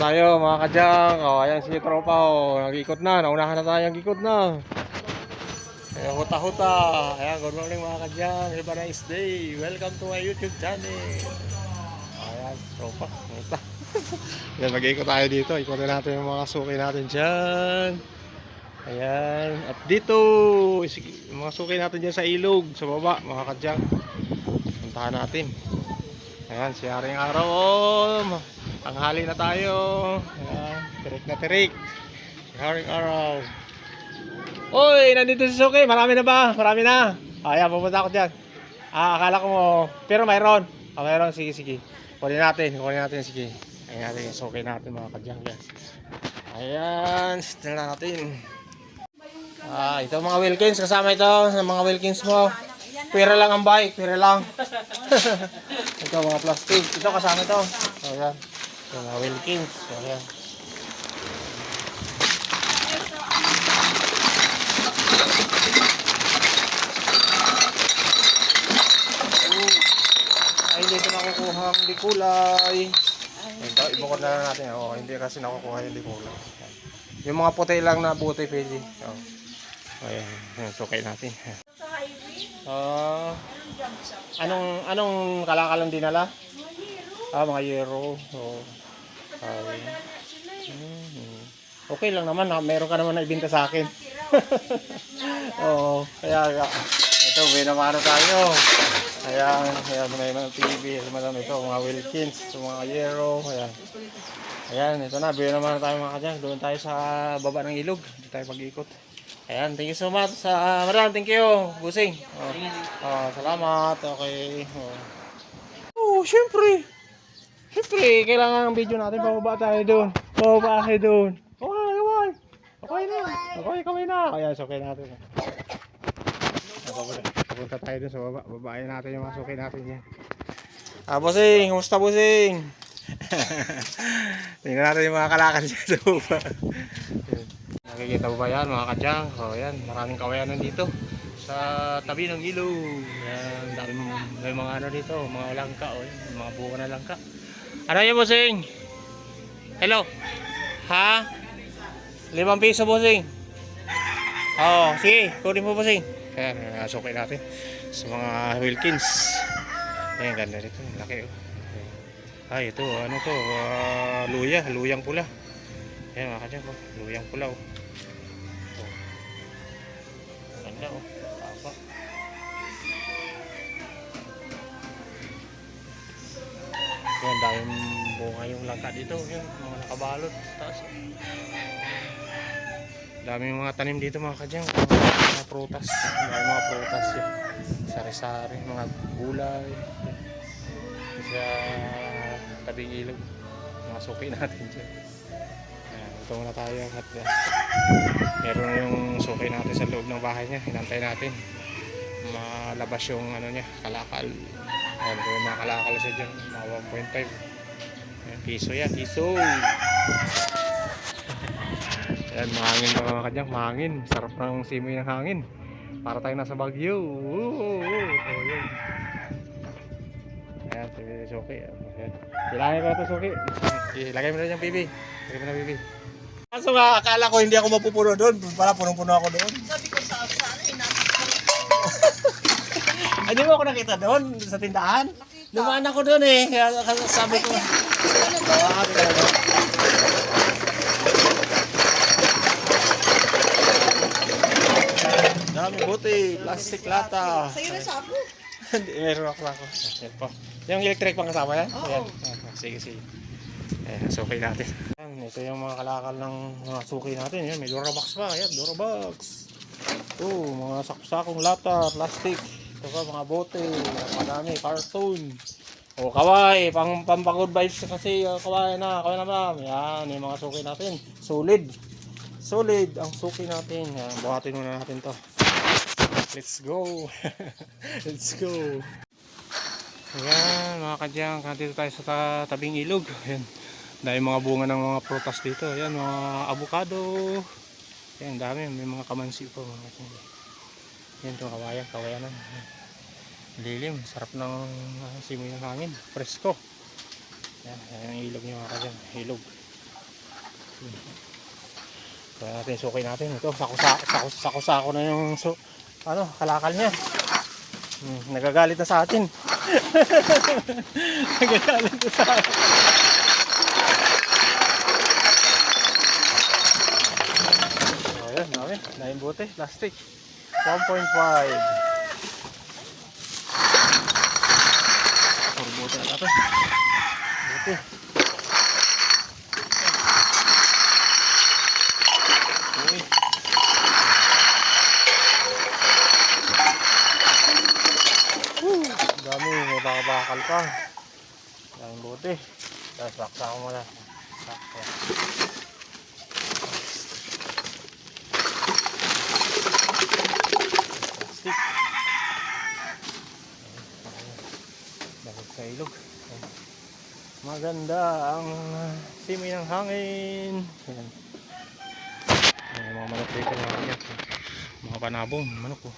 tayo mga kadyang. Ayan si tropa nag-ikot na. Naunahan na tayo nag-ikot na. Ayan, huta-huta. Ayan, good morning mga kadyang. Have a nice day. Welcome to my YouTube channel. Ayan, tropa. Huta. Ayan, mag-ikot tayo dito. Ikotin natin yung mga suki natin dyan. Ayan. At dito, yung mga suki natin dyan sa ilog, sa baba mga kadyang. Puntahan natin. Ayan, si Haring Araw. Tanghali na tayo. Ayan, tirik na tirik. Si Haring Araw. Uy, nandito si Suki. Marami na ba? Marami na. Ayan, pupunta ako dyan. Akala ko mo. Pero mayroon. Mayroon. Sige, sige. Kunin natin. Sige. Ayan natin yung Suki natin mga kadyang. Ayan, sitil na natin. Ito mga Wilkins. Kasama ito. Mga Wilkins mo. Pera lang ang bike, pera lang. Ito mga plastic. Ito kasama ito. Ayan. Ito mga Wilkins. Ayan. Ay, hindi ko nakukuha ang likulay. Ito, ibukod na lang natin. Hindi kasi nakukuha yung likulay. Yung mga puti lang na buti pwede. Ayan, sukay natin. Anong kalakalang dinala? Mga yero. Okay lang naman, meron ka naman na ibenta sa akin. Kaya ito, binamano tayo. Ayan, may mga TV, ito, mga Wilkins, mga yero. Ayan, ito na, binamano tayo mga kadyang. Doon tayo sa baba ng ilog. Dito tayo pag-ikot. Ayan, thank you so much sa Maran, thank you, Busing. Salamat, okay. Syempre, kailangan ang video natin, bababa tayo doon. Okay na. Ayan, sukay natin. Papunta tayo doon sa baba, babayin natin yung mga sukay natin yan. Busing, kumusta Busing? Tingnan natin yung mga kalakal dyan sa baba. Nakikita mo ba yan mga kadyang? Yan, maraming kawayanan dito sa tabi ng ilog. Yan, may mga ano dito, mga langka, mga bunga na langka. Ano yun Busing? Hello? Ha? 5 piso Busing? Sige, kunin mo Busing. Ayan, nasukay natin sa mga Wilkins. Ayan, ganda dito, laki. Ito, ano to, luyang pula. Ayan mga kadyang, luyang pula. Ganda apa. Yan, daming bunga yung langka dito. Yan, mga nakabalot taas. Daming mga tanim dito mga kadyang. Mga prutas. Mga prutas yan. Sari-sari, mga gulay. Sa tabing ilog. Mga suki natin dyan. Ito muna tayo at meron yung suki natin sa loob ng bahay niya. Hinantay natin malabas yung ano niya, kalakal. Yung mga kalakal siya dyan, mga 1.5 piso yan, piso. Ayan, mahangin pa mga kadyang, mahangin. Sarap ng simoy ng hangin, para tayo nasa Baguio. Ayan. Ayan, si suki. Bilangin ko na ito suki. Ilagay mo na dyan bibi. Lagay mo na bibi. Kaso nga, akala ko hindi ako mapupuno doon. Pala, punong-puno ako doon. Sabi ko sa Hindi mo ako nakita doon sa tindahan? Lumaan ako doon eh. Sabi ko. Dami buti, plastic lata. Sa'yo na sa ako. Meron ako. Yan po. Yung electric pang kasama yan? Oo. Sige. Suki natin. Ito yung mga kalakal ng mga suki natin. Yan, may Durabox pa. Ayan, Durabox. Ito, mga sakong lata, plastic. Ito pa, mga bote. Madami, cartoon. Kaway, pampagod vibes kasi. Kaway na ma'am. Yan, yung mga suki natin. Solid ang suki natin. Yan, buhatin muna natin to. Let's go. Ayan, mga kadyang, dito tayo sa tabing ilog. Ayan. Dahil mga bunga ng mga prutas dito. Ayan, mga avocado. Ayan, dami. May mga kamansi po. Ayan, ito, kawayanan. Lilim. Sarap ng simoy ng hangin. Presko. Ayan, yung ilog nyo mga kadyang. Ilog. Kaya natin suki natin. Ito, sako-sako na yung kalakal niya. Nagagalit na sa atin. Nagagalit na sa atin. Ayan, dami. Naimbote, plastic. 1.5. Purbote na ito. Bote. Uy. Dami, may bakal pa. Daming bote. Tapos baksa ko muna. Baksa. Plastic. Bakit sa ilog. Maganda ang simoy ng hangin. Ayan. Ayan, mga manok dito mga panabong, manok ko.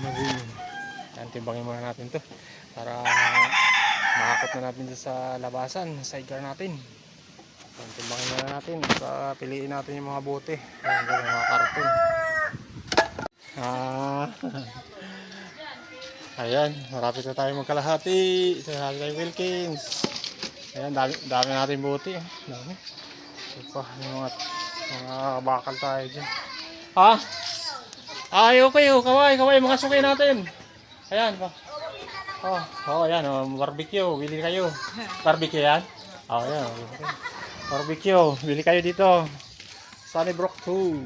Manabong. Ayan, timbangin muna natin to para makakot na natin sa labasan, sidecar natin. Ayan, timbangin muna natin para piliin natin yung mga bote. Ayan, mga karton. Ayan, marapit na tayo magkalahati. Ito na tayo Wilkins. Ayan, dami natin bote. Dami. Ito pa, yung mga bakal tayo dyan. Ha? Okay, kaway, mga suki natin. Ayan pa. Ayan, barbecue, bili kayo. Barbecue yan? Ayan. Barbecue, bili kayo dito. Sunnybrook 2.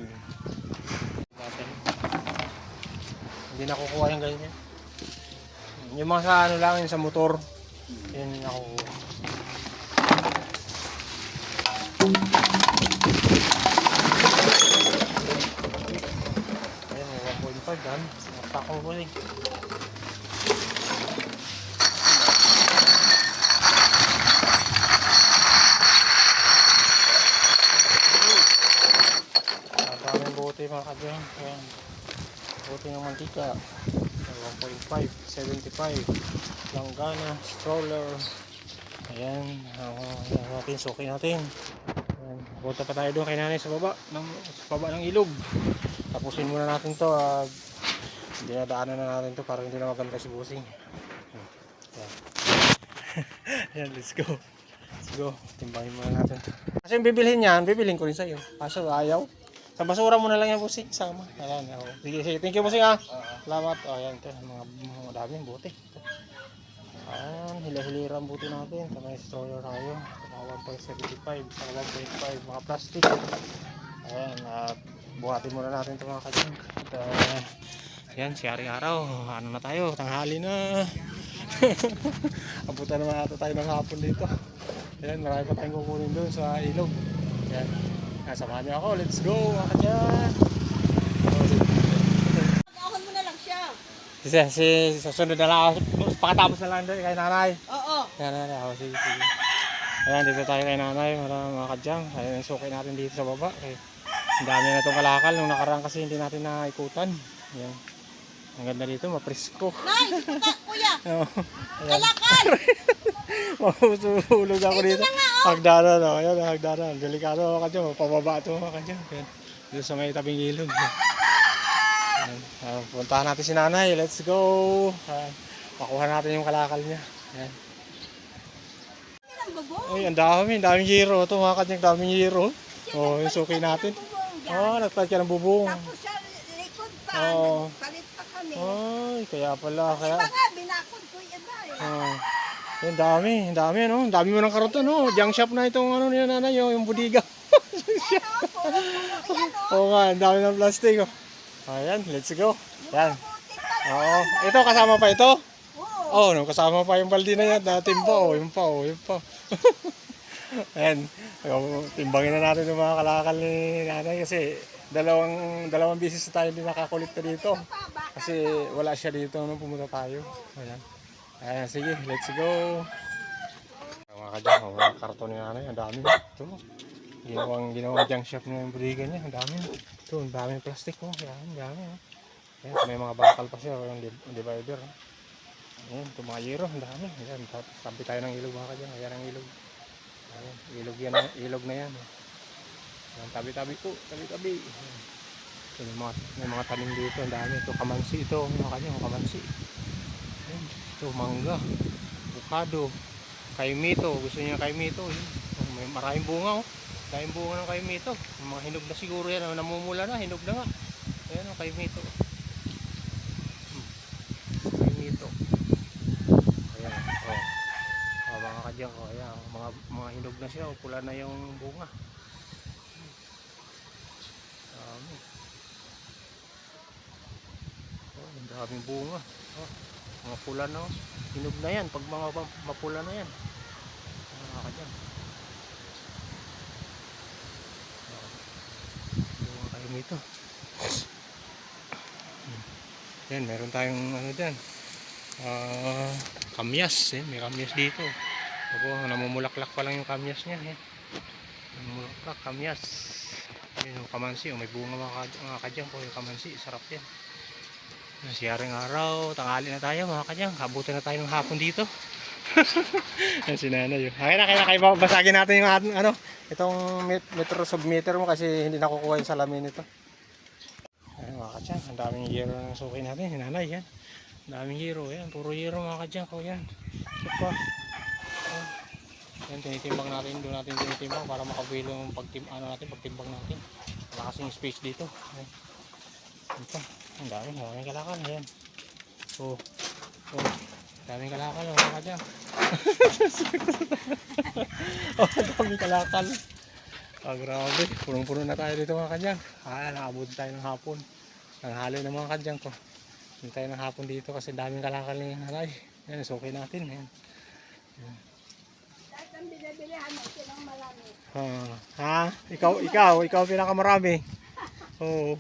Hindi nakukuha yung ganyan. Yung mga sa lang, yung sa motor. Yan yung nakukuha. Ayan, 1.5 dan. Napakong bulig. Maraming bote mga kadyang. Ayan. Bote ng mantika. 1.5, 75. Langgana, stroller. Ayan. Natin, suki natin. Ayan. Punta pa tayo doon kay nanay sa baba ng ilog. Tapusin muna natin to. Dinadaanan na natin to para hindi na maganda si Busing. Ayan. Ayan, let's go. Let's go. Timbangin muna natin to. Kasi yung bibilhin ko rin sa'yo. Kaso ayaw. Sa basura mo na lang yung Busing. Sama. Ayan. Sige. Thank you Busing ha. Salamat. Ayan ito. Mga daming bote. Ayan. Hila-hilirang bote natin. May stroller tayo. 1.75 sa 1.5 mga plastic. Ayan, buhatin muna natin ito mga kadyang. Ayan, siyari araw. Ano na tayo? Tanghali na. Abutan naman natin tayo ng hapon dito. Ayan, marami pa tayong kukunin doon sa ilog. Ayan, samahan niyo ako. Let's go mga kadyang. Ahon mo na lang siya. Susunod na lang ako. Pakatapos na lang doon kay nanay. Oo. Nanay, sige. Ayan, dito tayo kay nanay, mga kadyang. Ayan, suki natin dito sa baba. Ang dami na itong kalakal. Nung nakaraan kasi hindi natin naikutan. Ayan. Ang ganda dito, mapresko. Nice! Kuya! Ayan. Kalakal! Mahulog ako dito. Ito na nga, oh. Hagdanan, Ayan, hagdanan. Delikado mga kadyang. Pababa ito mga kadyang. Ayan. Dito sa may tabing ilog. Ayan. Puntahan natin si nanay. Let's go. Ayan. Makuha natin yung kalakal niya. Ayan. Uy, ang daming hero. Ito mga kadyang, daming hero. Yung suki natin. Nagpalit ka ng bubong. Tapos siya likod pa. Oo. Palit pa kami. Ay, kaya pala. Iba nga, binakod ko yung iba. Ang dami, no? Ang dami mo ng karoton, no? Junk shop na itong ano niya nanay, yung budiga. Oo nga, ang dami ng plastic, oh. Ayan, let's go. Ayan. Oo. Ito, kasama pa ito? Oo, kasama pa yung baldi na yan. Timba, yun pa. Ayan. Timbangin na natin yung mga kalakal ni nanay kasi dalawang bisis na tayo hindi nakakulikta dito. Kasi wala siya dito nung pumunta tayo. Ayan, sige, let's go. Mga kadyang, mga karton ni nanay, ang dami. Ito, ginawang junk shop na yung bodega niya, ang dami. Ito, ang daming plastic, Ayan, ang dami. Ayan, may mga bakal pa siya, yung divider. Ayan, ito mga yero, ang dami. Ayan, tabi tayo ng ilog mga kadyang, ayan ang ilog. Ayan, ilog na yan. Yan, tabi-tabi po, tabi-tabi. Yan, may mga tanim dito, ang dami. Ito, kamansi ito, mga kanyang kamansi. Yan, ito, mangga, avocado, kaimito, gusto niya kaimito. Yan. May maraming bunga, oh. Maraming bunga ng kaimito. Mga hinog na siguro yan, namumula na, hinog na nga. Ayan, oh, kaimito. Kaimito. Ayan, oh. Oh, mga kadyang, oh, ayan, mga hinog na siya, oh, pula na yung bunga. Dami. Oh, ang daming bunga. Oh, mga pula na, oh. Hinog na yan, pag mga mapula na yan. Mga kadyang. Bunga kaimito. Yan, meron tayong ano dyan. Kamyas, may kamyas dito. Opo, namumulaklak pa lang yung kamyas niya. Namumulaklak, kamyas. Yung kamansi, may bunga mga kadyang po yung kamansi, sarap yan. Siyaring araw, tanghali na tayo mga kadyang. Habutin na tayo ng hapon dito. Yan si nanay yun. Kaya basagin natin yung ano, itong metro submeter mo kasi hindi nakukuha yung salamin ito. Ayan mga kadyang, ang daming hero na suki natin, si nanay yan. Daming hero, yan, puro hero mga kadyang ko yan. Ito pa. Yan, tinitimbang natin, doon natin tinitimbang para makabilo yung pagtimbang natin. Wala kasing space dito. Ayan. Ito, ang daming kalakal, ayan. Oh, daming kalakal mga kadyang. Oh, daming kalakal. Ah, grabe, punong-puno na tayo dito mga kadyang. Nakabot tayo ng hapon. Nanghali ng mga kadyang ko. Hindi tayo ng hapon dito kasi daming kalakal ni nanay. Yan, suki natin. Yan. Lahat ang binabilihan mo, silang marami. Ha? Ikaw pinakamarami. Oo.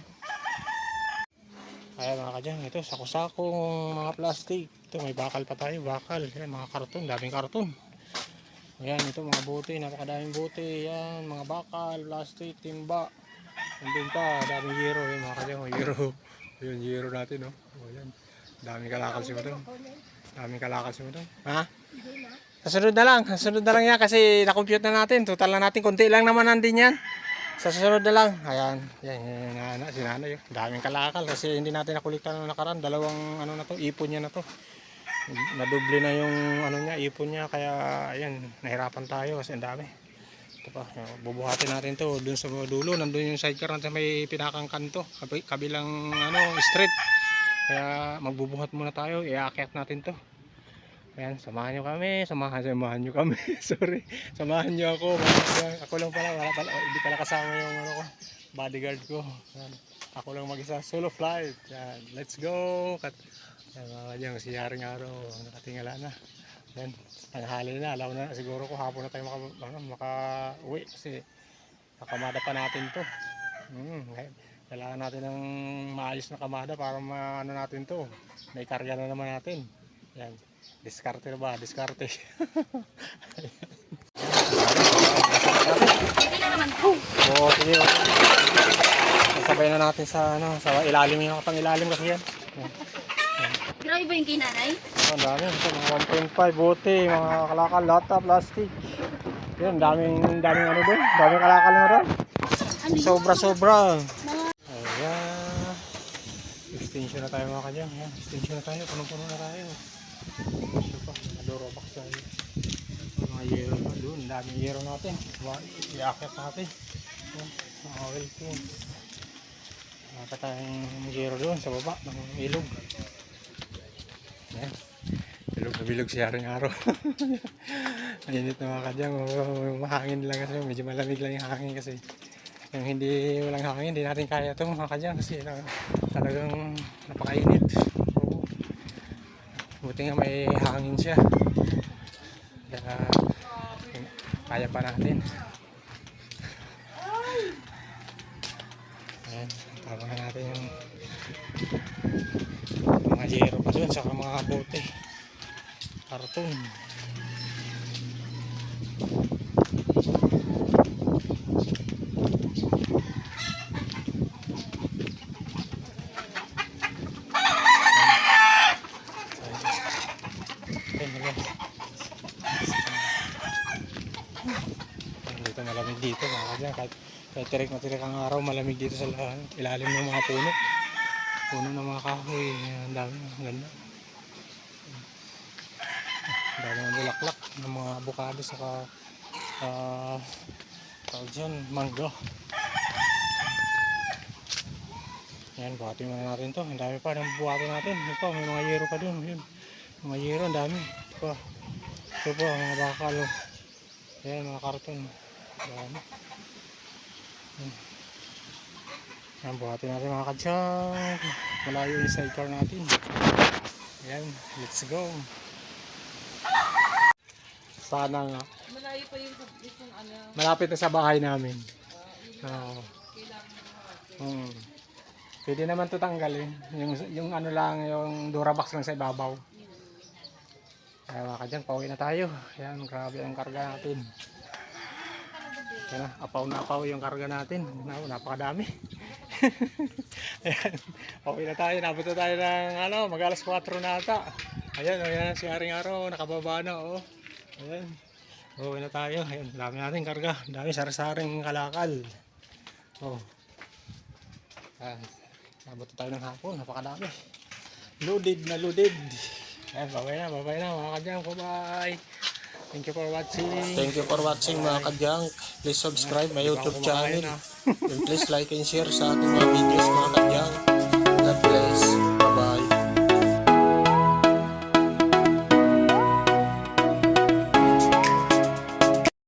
Ayan mga kadyang, ito sako-sakong mga plastic. Ito may bakal pa tayo, bakal. Yan, mga karton, daming karton. Ayan, ito mga bote, napakadaming bote. Yan, mga bakal, plastic, timba. Nandun pa, daming hero. Yan mga kadyang, hero. Yun, hero natin, no? O, yan. Daming kalakal si Madong. Daming kalakal si Madong. Ha? Sasunod na lang yan kasi na-compute na natin. Total na natin, konti lang naman nandun yan. Sa susunod na lang. Ayan, yan, si nanay. Daming kalakal kasi hindi natin nakuliktan ng nakaraan. Dalawang ano na to, ipon niya na to. Nadoble na yung ano niya, ipon niya. Kaya, ayan, nahirapan tayo kasi ang dami. Ito pa, bubuhatin natin to dun sa dulo. Nandun yung sidecar natin may pinakang kanto. Kabilang ano, street. Kaya magbubuhat muna tayo. Iakyat natin to. Ayan, samahan nyo kami. Samahan nyo kami. Sorry. Samahan nyo ako. Ako lang pala. Hindi pala kasama yung ano ko, bodyguard ko. Ayan. Ako lang mag-isa. Solo flight. Ayan. Let's go. Ayan, si Yaring Araw. Nakatingala na. Ayan. Tanghali na. Alaw na. Siguro ko hapon na tayo maka-uwi. Kasi nakamada pa natin to. Kailangan natin ng maayos na kamada para maano natin to. May karga na naman natin. Ayan. Diskarte na ba? Diskarte. Oo, sige. Sabay na natin sa ano, sa ilalim yung pang-ilalim kasi yan. Grabe ba yung kinanay? Ang dami. Ito, mga 1.5 bote, mga kalakal, lata, plastic. Yun, daming ano doon. Daming kalakal na doon. Sobra-sobra. Ayan. Extension na tayo mga kadyang. Ayan, extension na tayo. Punong-puno na tayo. Ito pa, nadorobox tayo. Mga yero na doon. Daming yero natin. I-akit natin. Mga oil pin. Maka tayong yero doon sa baba ng ilog. Ayan. Bilog na bilog siya rin araw. Mainit na mga kadyang. Mahangin lang kasi. Medyo malamig lang yung hangin kasi. Yung hindi walang hangin, hindi natin kaya ito mga kadyang kasi talagang napakainit. Buti nga may hangin siya. Kaya pa natin. Ayan, tama na natin yung mga yero pa doon saka mga bote. Karton. Dito malamig dito mga kadyang, kahit Kaya tirik na tirik ang araw, malamig dito sa ilalim ng mga puno. Puno ng mga kahoy, ang dami, ang ganda. Ang dami ng bulaklak ng mga avocado saka tawag dyan, mangga. Ayan, buhatin muna natin to. Ang dami pa ng buhatin natin. Ito, may mga yero pa dun. Yun. Mga yero, ang dami. Ito po, mga bakal. Ayan, mga karton. Dami. Ayan, buhatin natin mga kadyang. Malayo yung sidecar natin. Ayan, let's go. Sana nga. Malayo pa yung ano. Malapit na sa bahay namin. Oo. Pwede naman ito tanggalin. Yung ano lang, yung Durabox lang sa ibabaw. Kaya mga kadyang, pauwi na tayo. Ayan, grabe ang karga natin. Ayan na, apaw na apaw yung karga natin. Napakadami. Ayan, pauwi na tayo. Nabot na tayo ng mag-alas 4 na ata. Ayan, ayan si Haring Araw, nakababa na. Oh. Ayan, pauwi na tayo. Ayan, dami natin karga. Dami sari-saring kalakal. Oh. Ayan. Nabot tayo ng hapon, napakadami. Loaded na loaded. Ayan, babay na mga kadyang. Bye-bye. Thank you for watching. Thank you for watching mga kadyang. Please subscribe my YouTube channel. And please like and share sa ating mga videos mga kadyang. God bless.